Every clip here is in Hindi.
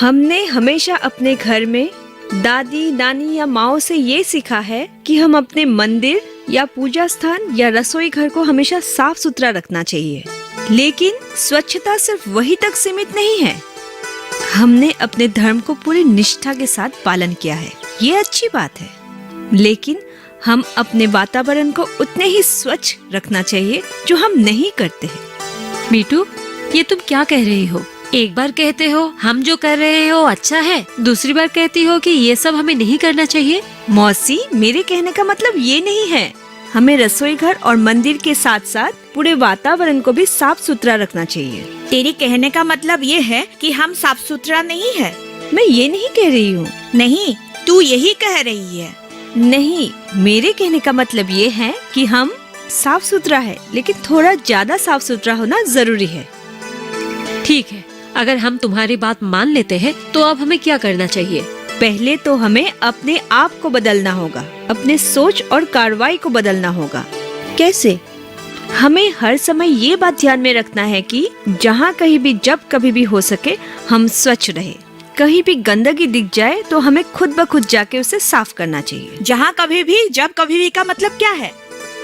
हमने हमेशा अपने घर में दादी, नानी या माओ से ये सीखा है कि हम अपने मंदिर या पूजा स्थान या रसोई घर को हमेशा साफ सुथरा रखना चाहिए। लेकिन स्वच्छता सिर्फ वही तक सीमित नहीं है। हमने अपने धर्म को पूरी निष्ठा के साथ पालन किया है, ये अच्छी बात है। लेकिन हम अपने वातावरण को उतने ही स्वच्छ रखना चाहिए जो हम नहीं करते हैं। मीठू, ये तुम क्या कह रही हो? एक बार कहते हो हम जो कर रहे हो अच्छा है, दूसरी बार कहती हो कि ये सब हमें नहीं करना चाहिए। मौसी, मेरे कहने का मतलब ये नहीं है। हमें रसोई घर और मंदिर के साथ साथ पूरे वातावरण को भी साफ सुथरा रखना चाहिए। तेरे कहने का मतलब ये है कि हम साफ सुथरा नहीं है? मैं ये नहीं कह रही हूँ। नहीं, तू यही कह रही है। नहीं, मेरे कहने का मतलब ये है कि हम साफ सुथरा है, लेकिन थोड़ा ज्यादा साफ सुथरा होना जरूरी है। ठीक है, अगर हम तुम्हारी बात मान लेते हैं तो अब हमें क्या करना चाहिए? पहले तो हमें अपने आप को बदलना होगा, अपने सोच और कार्रवाई को बदलना होगा। कैसे? हमें हर समय ये बात ध्यान में रखना है कि जहाँ कहीं भी जब कभी भी हो सके हम स्वच्छ रहे। कहीं भी गंदगी दिख जाए तो हमें खुद ब खुद जाके उसे साफ करना चाहिए। जहाँ कभी भी जब कभी भी का मतलब क्या है?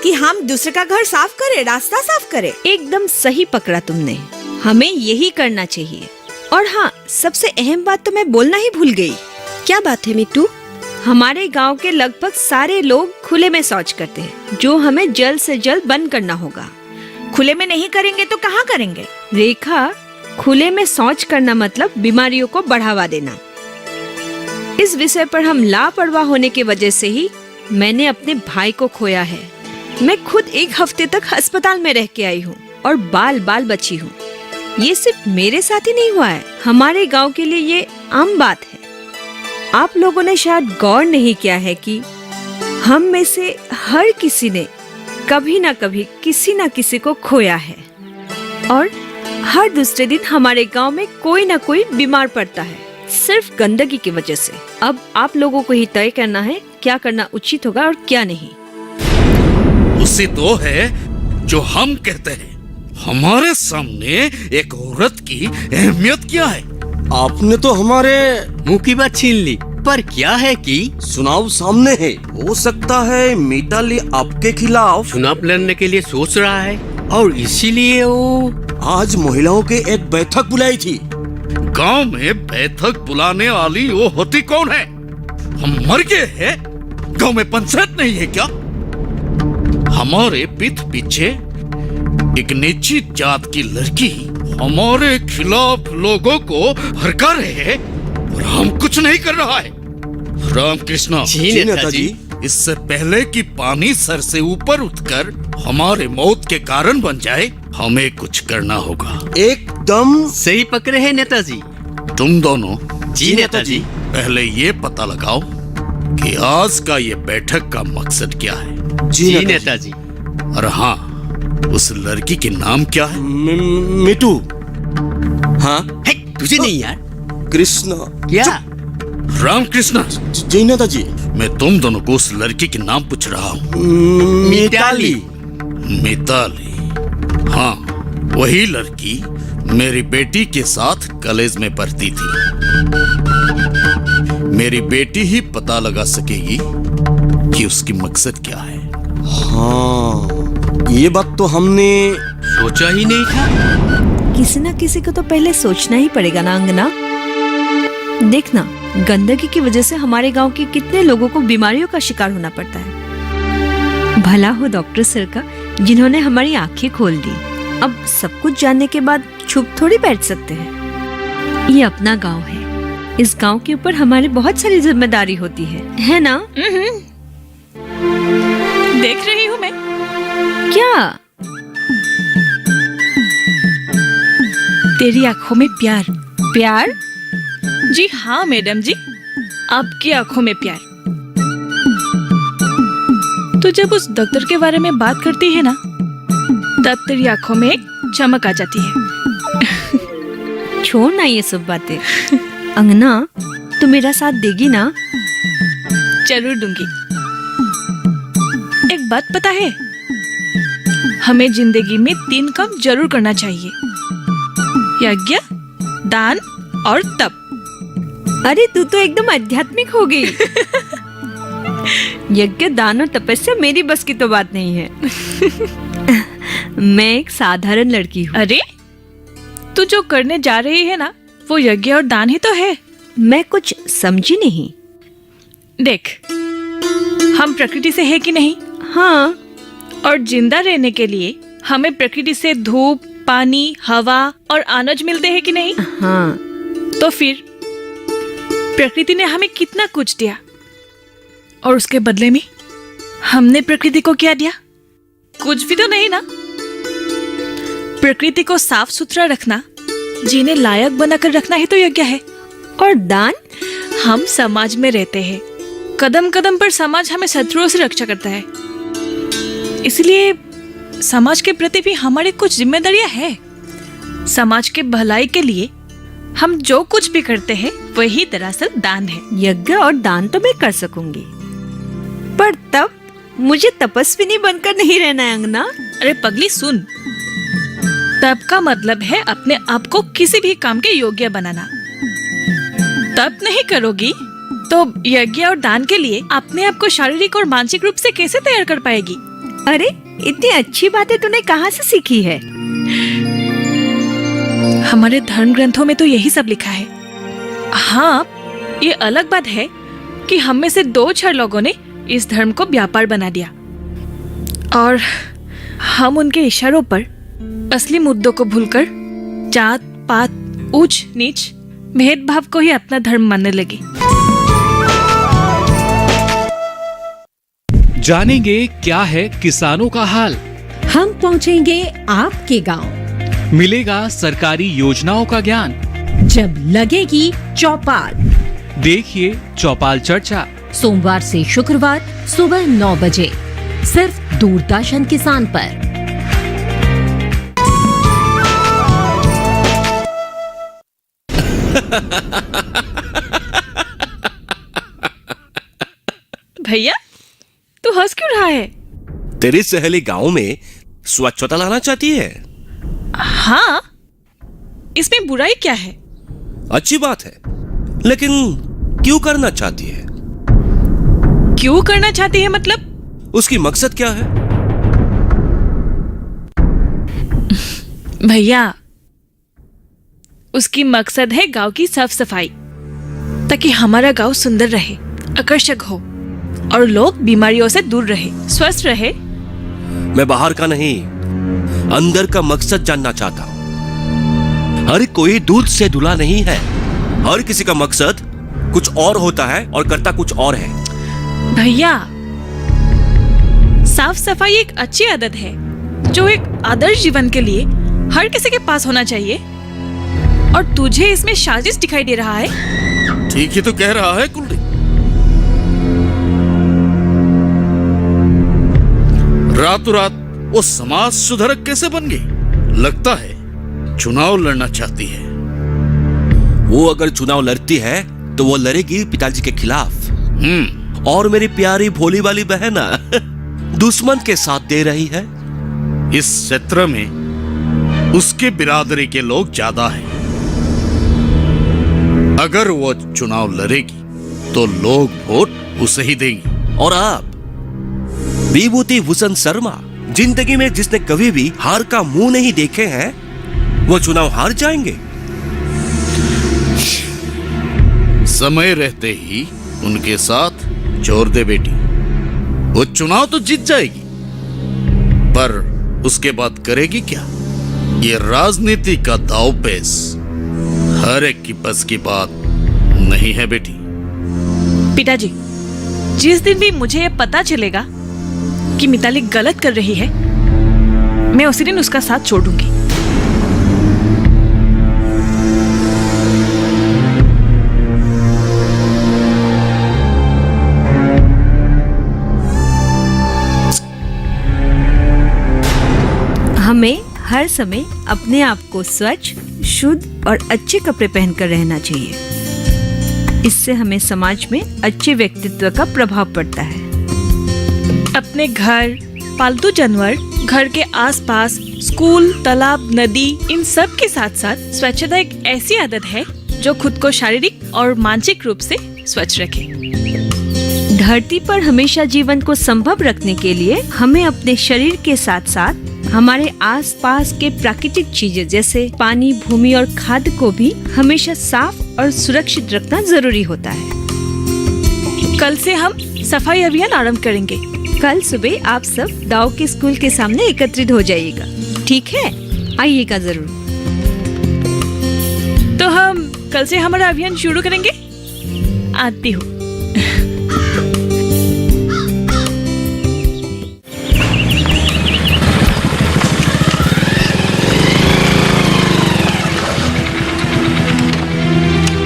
कि हम दूसरे का घर साफ करें, रास्ता साफ करें? एकदम सही पकड़ा तुमने, हमें यही करना चाहिए। और हाँ, सबसे अहम बात तो मैं बोलना ही भूल गई। क्या बात है मिट्टू? हमारे गांव के लगभग सारे लोग खुले में शौच करते हैं, जो हमें जल्द से जल्द बंद करना होगा। खुले में नहीं करेंगे तो कहाँ करेंगे? रेखा, खुले में शौच करना मतलब बीमारियों को बढ़ावा देना। इस विषय पर हम लापरवाह होने की वजह से ही मैंने अपने भाई को खोया है। मैं खुद 1 हफ्ते तक अस्पताल में रह के आई हूँ और बाल बाल बची हूँ। ये सिर्फ मेरे साथ ही नहीं हुआ है, हमारे गांव के लिए ये आम बात है। आप लोगों ने शायद गौर नहीं किया है कि हम में से हर किसी ने कभी ना कभी किसी ना किसी को खोया है, और हर दूसरे दिन हमारे गांव में कोई ना कोई बीमार पड़ता है, सिर्फ गंदगी की वजह से। अब आप लोगों को ही तय करना है क्या करना उचित होगा और क्या नहीं। उसी तो है जो हम कहते हैं। हमारे सामने एक औरत की अहमियत क्या है? आपने तो हमारे मुंह की बात छीन ली। पर क्या है कि चुनाव सामने है, हो सकता है मिताली आपके खिलाफ चुनाव लड़ने के लिए सोच रहा है, और इसीलिए वो आज महिलाओं की एक बैठक बुलाई थी। गांव में बैठक बुलाने वाली वो होती कौन है? हम मर गए हैं? गांव में पंचायत नहीं है क्या? हमारे पीठ पीछे एक नीची जात की लड़की हमारे खिलाफ लोगों को भड़का रहे हैं और हम कुछ नहीं कर रहा है। रामकृष्ण जी नेताजी, इससे पहले कि पानी सर से ऊपर उठकर हमारे मौत के कारण बन जाए, हमें कुछ करना होगा। एकदम सही पकड़े हैं नेताजी। तुम दोनों जी नेताजी। पहले ये पता लगाओ कि आज का ये बैठक का मकसद क्या है। जी नेताजी। और हाँ, उस लड़की के नाम क्या है? मिठू। हाँ, है, तुझे नहीं यार? कृष्णा। क्या? रामकृष्ण। जी नेताजी। मैं तुम दोनों को उस लड़की के नाम पूछ रहा हूँ। मिताली। मिताली, हाँ, वही लड़की मेरी बेटी के साथ कॉलेज में पढ़ती थी। मेरी बेटी ही पता लगा सकेगी कि उसकी मकसद क्या है। हाँ, ये बात तो हमने सोचा ही नहीं था। किसी ना किसी को तो पहले सोचना ही पड़ेगा ना अंगना। देखना, गंदगी की वजह से हमारे गांव के कितने लोगों को बीमारियों का शिकार होना पड़ता है। भला हो डॉक्टर सर का, जिन्होंने हमारी आंखें खोल दी। अब सब कुछ जानने के बाद चुप थोड़ी बैठ सकते हैं। ये अपना गांव है, इस गांव के ऊपर हमारी बहुत सारी जिम्मेदारी होती है ना? देख रही हूँ मैं। क्या? तेरी आंखों में प्यार। प्यार? जी हाँ मैडम जी, आपकी आंखों में प्यार। तो जब उस डॉक्टर के बारे में बात करती है ना, तब तेरी आंखों में एक चमक आ जाती है। छोड़ ना ये सब बातें। अंगना, तू मेरा साथ देगी ना? जरूर दूंगी। एक बात पता है, हमें जिंदगी में 3 काम जरूर करना चाहिए: यज्ञ, दान और तप। अरे तू तो एकदम आध्यात्मिक हो गई। यज्ञ, दान और तपस्या मेरी बस की तो बात नहीं है। मैं एक साधारण लड़की हूँ। अरे तू जो करने जा रही है ना, वो यज्ञ और दान ही तो है। मैं कुछ समझी नहीं। देख, हम प्रकृति से है कि नहीं, हाँ, और जिंदा रहने के लिए हमें प्रकृति से धूप, पानी, हवा और अनाज मिलते हैं कि नहीं। हाँ, तो फिर प्रकृति ने हमें कितना कुछ दिया, और उसके बदले में हमने प्रकृति को क्या दिया? कुछ भी तो नहीं ना। प्रकृति को साफ सुथरा रखना, जीने लायक बनाकर रखना ही तो यज्ञ है। और दान? हम समाज में रहते हैं, कदम कदम पर समाज हमें शत्रुओं से रक्षा करता है, इसलिए समाज के प्रति भी हमारी कुछ जिम्मेदारियां हैं। समाज के भलाई के लिए हम जो कुछ भी करते हैं वही दरअसल दान है। यज्ञ और दान तो मैं कर सकूंगी, पर तब मुझे तपस्विनी बनकर नहीं रहना है अंगना। अरे पगली सुन, तब का मतलब है अपने आप को किसी भी काम के योग्य बनाना। तब नहीं करोगी तो यज्ञ और दान के लिए अपने आप को शारीरिक और मानसिक रूप से कैसे तैयार कर पाएगी? अरे इतनी अच्छी बातें तूने कहाँ से सीखी है? हमारे धर्म ग्रंथों में तो यही सब लिखा है। हाँ, ये अलग बात है कि हम में से 2-4 लोगों ने इस धर्म को व्यापार बना दिया, और हम उनके इशारों पर असली मुद्दों को भूलकर जात पात, ऊंच नीच, भेदभाव को ही अपना धर्म मानने लगे। जानेंगे क्या है किसानों का हाल। हम पहुंचेंगे आपके गांव। मिलेगा सरकारी योजनाओं का ज्ञान। जब लगेगी चौपाल, देखिए चौपाल चर्चा, सोमवार से शुक्रवार सुबह 9 बजे, सिर्फ दूरदर्शन किसान पर। भैया, तू हंस क्यों रहा है? तेरी सहेली गांव में स्वच्छता लाना चाहती है। हाँ, इसमें बुराई क्या है? अच्छी बात है, लेकिन क्यों करना चाहती है? क्यों करना चाहती है मतलब? उसकी मकसद क्या है? भैया, उसकी मकसद है गांव की साफ सफाई, ताकि हमारा गांव सुंदर रहे, आकर्षक हो, और लोग बीमारियों से दूर रहे, स्वस्थ रहे। मैं बाहर का नहीं, अंदर का मकसद जानना चाहता हूं। हर कोई दूध से धुला नहीं है, हर किसी का मकसद कुछ और होता है और करता कुछ और है। भैया, साफ सफाई एक अच्छी आदत है जो एक आदर्श जीवन के लिए हर किसी के पास होना चाहिए, और तुझे इसमें साजिश दिखाई दे रहा है। ठीक ही तो कह रहा है कुलड़ी। रातों रात वो समाज सुधारक कैसे बन गई? लगता है चुनाव लड़ना चाहती है। वो अगर चुनाव लड़ती है तो वो लड़ेगी पिताजी के खिलाफ। और मेरी प्यारी भोली वाली बहन दुश्मन के साथ दे रही है। इस क्षेत्र में उसके बिरादरी के लोग ज्यादा हैं। अगर वो चुनाव लड़ेगी तो लोग वोट उसे ही देंगे। और आप विभूति भूषण शर्मा, जिंदगी में जिसने कभी भी हार का मुंह नहीं देखे हैं, वो चुनाव हार जाएंगे। समय रहते ही उनके साथ जोड़ दे बेटी, वो चुनाव तो जीत जाएगी, पर उसके बाद करेगी क्या? ये राजनीति का दांवपेच हर एक की बस की बात नहीं है बेटी। पिताजी, जिस दिन भी मुझे ये पता चलेगा कि मिताली गलत कर रही है, मैं उसी दिन उसका साथ छोड़ूंगी। हमें हर समय अपने आप को स्वच्छ, शुद्ध और अच्छे कपड़े पहनकर रहना चाहिए। इससे हमें समाज में अच्छे व्यक्तित्व का प्रभाव पड़ता है। अपने घर, पालतू जानवर, घर के आसपास, स्कूल, तालाब, नदी, इन सब के साथ साथ स्वच्छता एक ऐसी आदत है जो खुद को शारीरिक और मानसिक रूप से स्वच्छ रखे। धरती पर हमेशा जीवन को संभव रखने के लिए हमें अपने शरीर के साथ साथ हमारे आसपास के प्राकृतिक चीजें जैसे पानी, भूमि और खाद्य को भी हमेशा साफ और सुरक्षित रखना जरूरी होता है। कल से हम सफाई अभियान आरंभ करेंगे। कल सुबह आप सब दाऊ के स्कूल के सामने एकत्रित हो जाइएगा, ठीक है? आइएगा जरूर। तो हम कल से हमारा अभियान शुरू करेंगे। आती हूँ।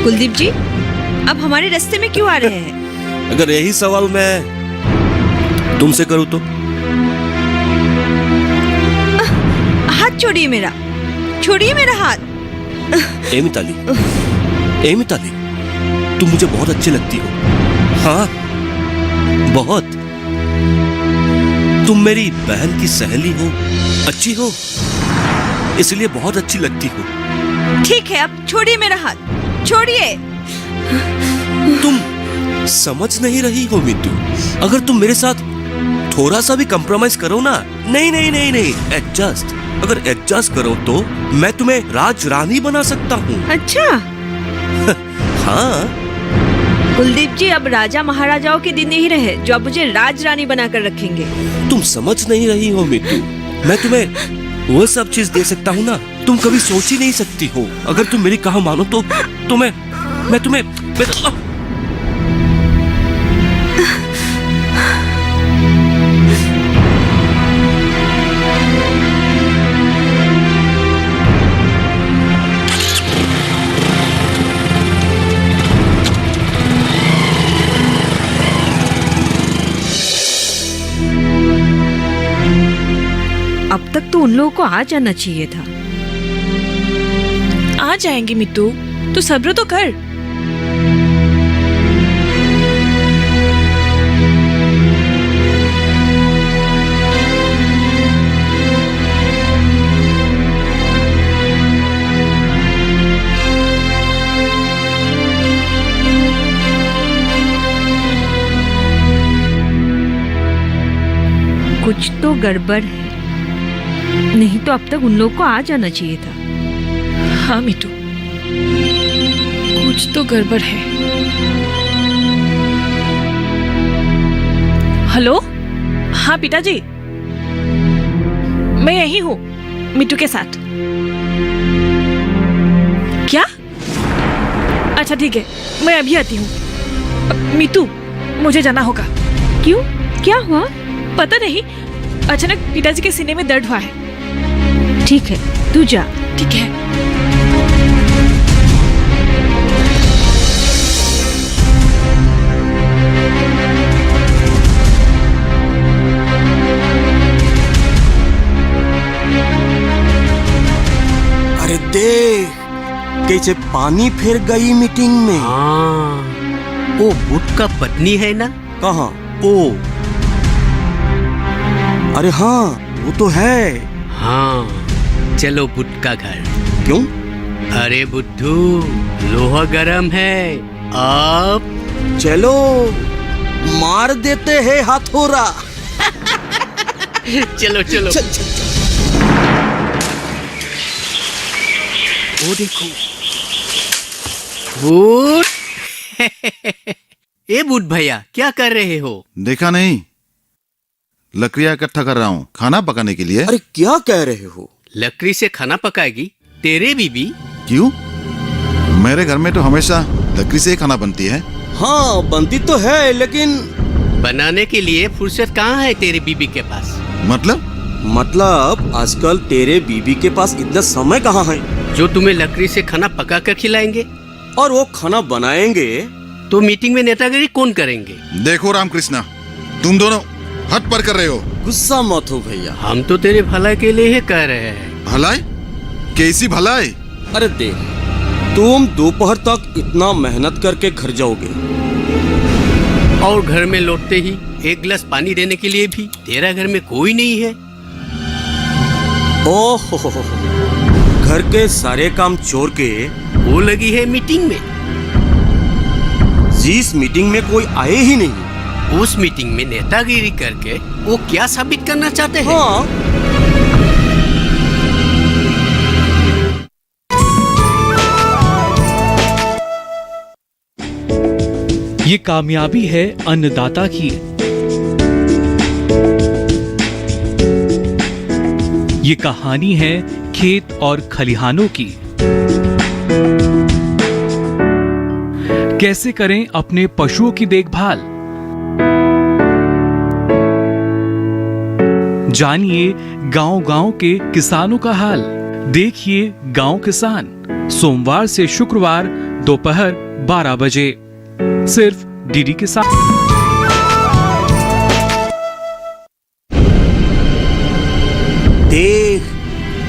कुलदीप जी, अब हमारे रास्ते में क्यों आ रहे हैं? अगर यही सवाल मैं तुमसे करूं तो? हाथ छोड़िए मेरा, छोड़िए मेरा हाथ। ए मिताली, तुम मुझे बहुत अच्छी लगती हो। हाँ, बहुत। तुम मेरी बहन की सहेली हो, अच्छी हो, इसलिए बहुत अच्छी लगती हो। ठीक है, अब छोड़िए मेरा हाथ, छोड़िए। तुम समझ नहीं रही हो मितू। अगर तुम मेरे साथ थोड़ा सा भी कंप्रोमाइज करो ना, नहीं, एडजस्ट, अगर एडजस्ट करो तो मैं तुम्हें राज रानी बना सकता हूँ। अच्छा। हाँ। कुलदीप जी, अब राजा महाराजाओं के दिन नहीं रहे जो अब मुझे राज रानी बनाकर रखेंगे। तुम समझ नहीं रही हो मितू। मैं तुम्हें वो सब चीज दे सकता हूँ ना, तुम कभी सोच ही नहीं सकती हो। अगर तुम मेरी कहा मानो तो मैं तुम्हें अब तक तो उन लोगों को आ जाना चाहिए था। आ जाएंगे मिट्टू, तो सब्र तो कर। कुछ तो गड़बड़ है, नहीं तो अब तक उन लोगों को आ जाना चाहिए था। हाँ मिट्टू, कुछ तो गड़बड़ है। हेलो, हाँ पिताजी, मैं यही हूँ मिट्टू के साथ। क्या? अच्छा ठीक है, मैं अभी आती हूँ। मिट्टू, मुझे जाना होगा। क्यों, क्या हुआ? पता नहीं, अचानक पिताजी के सीने में दर्द हुआ है। ठीक है, तू जा। ठीक है। अरे देख, कैसे पानी फिर गई मीटिंग में। हाँ, वो बुट का पत्नी है ना? कहाँ? ओ, अरे हाँ, वो तो है। हाँ, चलो बुट का घर। क्यों? अरे बुद्धू, लोहा गरम है। अब चलो, मार देते हैं हथौड़ा। चलो चलो। चल, चल, चल। वो देखो, बूट। ए बूट भैया, क्या कर रहे हो? देखा नहीं, लकड़ियाँ इकट्ठा कर रहा हूँ खाना पकाने के लिए। अरे क्या कह रहे हो? लकड़ी से खाना पकाएगी तेरे बीबी? क्यों? मेरे घर में तो हमेशा लकड़ी से ही खाना बनती है। हाँ, बनती तो है, लेकिन बनाने के लिए फुर्सत कहाँ है तेरी बीबी के पास? मतलब आजकल तेरे बीबी के पास इतना समय कहाँ है जो तुम्हें लकड़ी से खाना पका कर खिलाएंगे? और वो खाना बनाएंगे तो मीटिंग में नेतागिरी कौन करेंगे? देखो रामकृष्णा, तुम दोनों हद पर कर रहे हो। गुस्सा मत हो भैया। हम तो तेरे भलाई के लिए ही कह रहे हैं। भलाई? कैसी भलाई? अरे देख, तुम दोपहर तक इतना मेहनत करके घर जाओगे और घर में लौटते ही एक गिलास पानी देने के लिए भी तेरा घर में कोई नहीं है। ओहो, घर के सारे काम छोड़ के वो लगी है मीटिंग में। जिस मीटिंग में कोई आए ही नहीं। उस मीटिंग में नेतागिरी करके वो क्या साबित करना चाहते हैं? हाँ। ये कामयाबी है अन्नदाता की। ये कहानी है खेत और खलिहानों की। कैसे करें अपने पशुओं की देखभाल, जानिए गांव-गांव के किसानों का हाल। देखिए गांव किसान, सोमवार से शुक्रवार दोपहर 12 बजे सिर्फ डीडी किसान। देख,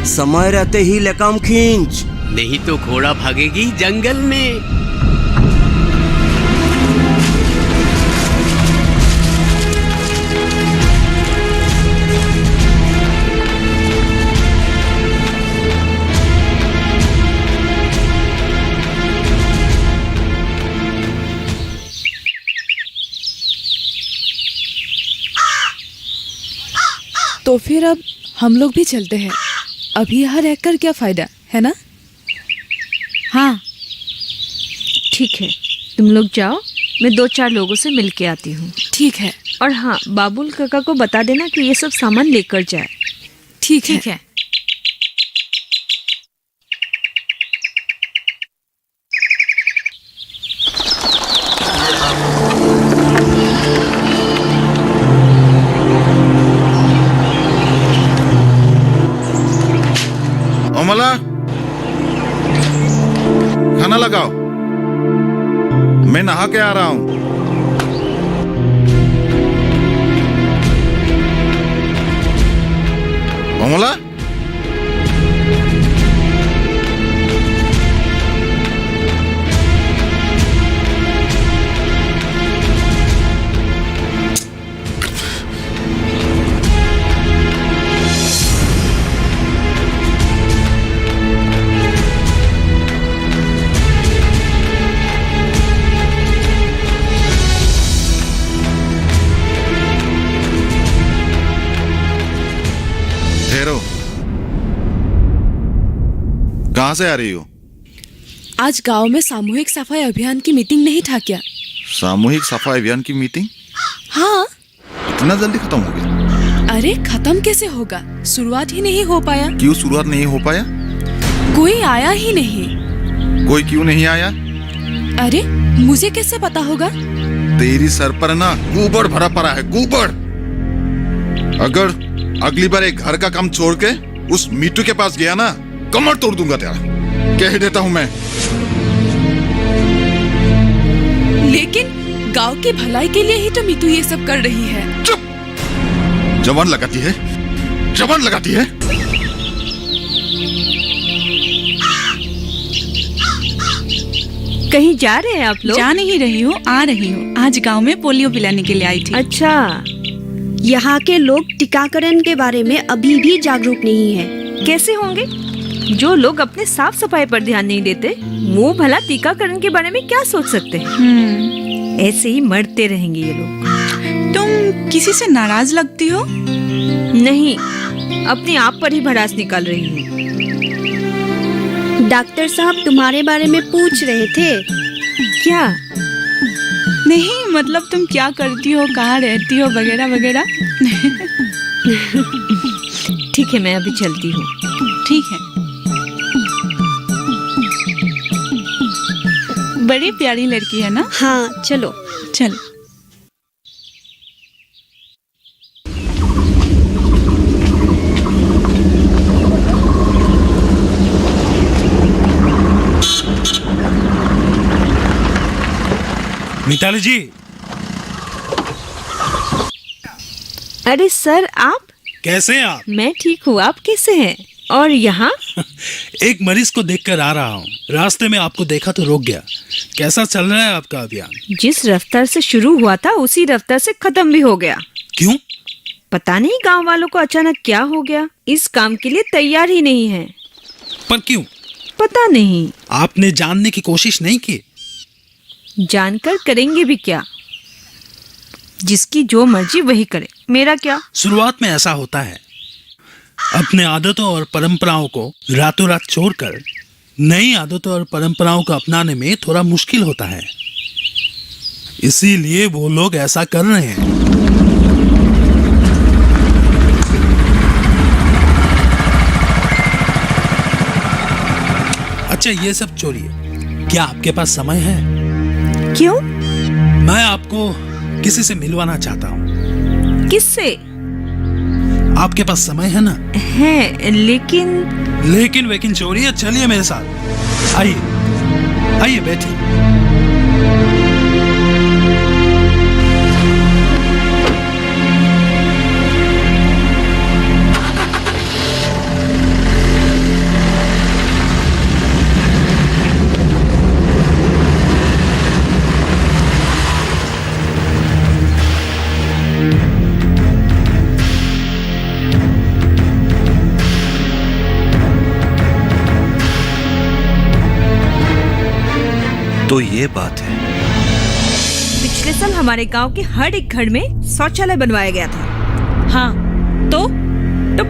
समय रहते ही लगाम खींच, नहीं तो घोड़ा भागेगी जंगल में। तो फिर अब हम लोग भी चलते हैं। अभी यहाँ रहकर क्या फायदा है ना? हाँ ठीक है, तुम लोग जाओ, मैं 2-4 लोगों से मिल के आती हूँ। ठीक है। और हाँ, बाबुल काका को बता देना कि ये सब सामान लेकर जाए। ठीक है। अमला, खाना लगाओ, मैं नहा के आ रहा हूं। अमला, ठहरो, कहां से आ रही हो? आज गांव में सामूहिक सफाई अभियान की मीटिंग नहीं था क्या? सामूहिक सफाई अभियान की मीटिंग? हाँ। इतना जल्दी खत्म हो गया? अरे खत्म कैसे होगा, शुरुआत ही नहीं हो पाया। क्यों शुरुआत नहीं हो पाया? कोई आया ही नहीं। कोई क्यों नहीं आया? अरे मुझे कैसे पता होगा? तेरी सर पर ना गोबर भरा पड़ा है, गोबर। अगर अगली बार एक घर का काम छोड़ के उस मीटू के पास गया ना, कमर तोड़ दूंगा तेरा, कह देता हूं मैं। लेकिन गांव की भलाई के लिए ही तो मीतू ये सब कर रही है। चुप! जवान लगाती है, जवान लगाती है। कहीं जा रहे हैं आप लोग? जा नहीं रही हूँ, आ रही हूँ। आज गांव में पोलियो पिलाने के लिए आई थी। अच्छा। यहाँ के लोग टीकाकरण के बारे में अभी भी जागरूक नहीं है। कैसे होंगे? जो लोग अपने साफ सफाई पर ध्यान नहीं देते, वो भला टीकाकरण के बारे में क्या सोच सकते हैं? ऐसे ही मरते रहेंगे ये लोग। तुम किसी से नाराज लगती हो? नहीं, अपने आप पर ही भड़ास निकाल रही हूँ। डॉक्टर साहब तुम्हारे बारे में पूछ रहे थे। क्या? नहीं, मतलब तुम क्या करती हो, कहाँ रहती हो, वगैरह वगैरह। ठीक है, मैं अभी चलती हूँ। ठीक है। बड़ी प्यारी लड़की है ना? हाँ, चलो चलो। मिताली जी। अरे सर, आप कैसे हैं आप? मैं ठीक हूँ, आप कैसे हैं? और यहाँ? एक मरीज को देखकर आ रहा हूँ, रास्ते में आपको देखा तो रोक गया। कैसा चल रहा है आपका अभियान? जिस रफ्तार से शुरू हुआ था उसी रफ्तार से खत्म भी हो गया। क्यों? पता नहीं गांव वालों को अचानक क्या हो गया, इस काम के लिए तैयार ही नहीं है। पर क्यों? पता नहीं। आपने जानने की कोशिश नहीं की? जानकर करेंगे भी क्या? जिसकी जो मर्जी वही करे, मेरा क्या। शुरुआत में ऐसा होता है। अपने आदतों और परंपराओं को रातों रात छोड़कर नई आदतों और परंपराओं को अपनाने में थोड़ा मुश्किल होता है, इसीलिए वो लोग ऐसा कर रहे हैं। अच्छा, ये सब छोड़िए, क्या आपके पास समय है? क्यों? मैं आपको किसी से मिलवाना चाहता हूँ। किससे? आपके पास समय है ना? है, लेकिन वेकिन छोड़िए, चलिए मेरे साथ। आइए आइए, बैठिए। तो ये बात है। पिछले साल हमारे गांव के हर एक घर में शौचालय बनवाया गया था। हाँ, तो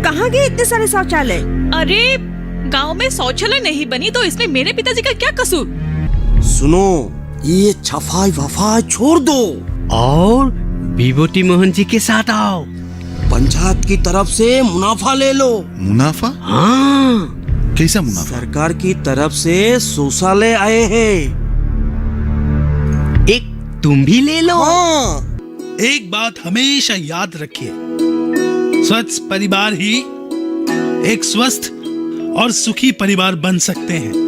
कहाँ गए इतने सारे शौचालय? अरे गांव में शौचालय नहीं बनी तो इसमें मेरे पिताजी का क्या कसूर? सुनो, ये सफाई वफाई छोड़ दो और विभूति मोहन जी के साथ आओ। पंचायत की तरफ से मुनाफा ले लो। मुनाफा? हाँ। कैसा मुनाफा? सरकार की तरफ से शौचालय आए हैं, एक तुम भी ले लो। हाँ। एक बात हमेशा याद रखिए, स्वच्छ परिवार ही एक स्वस्थ और सुखी परिवार बन सकते हैं।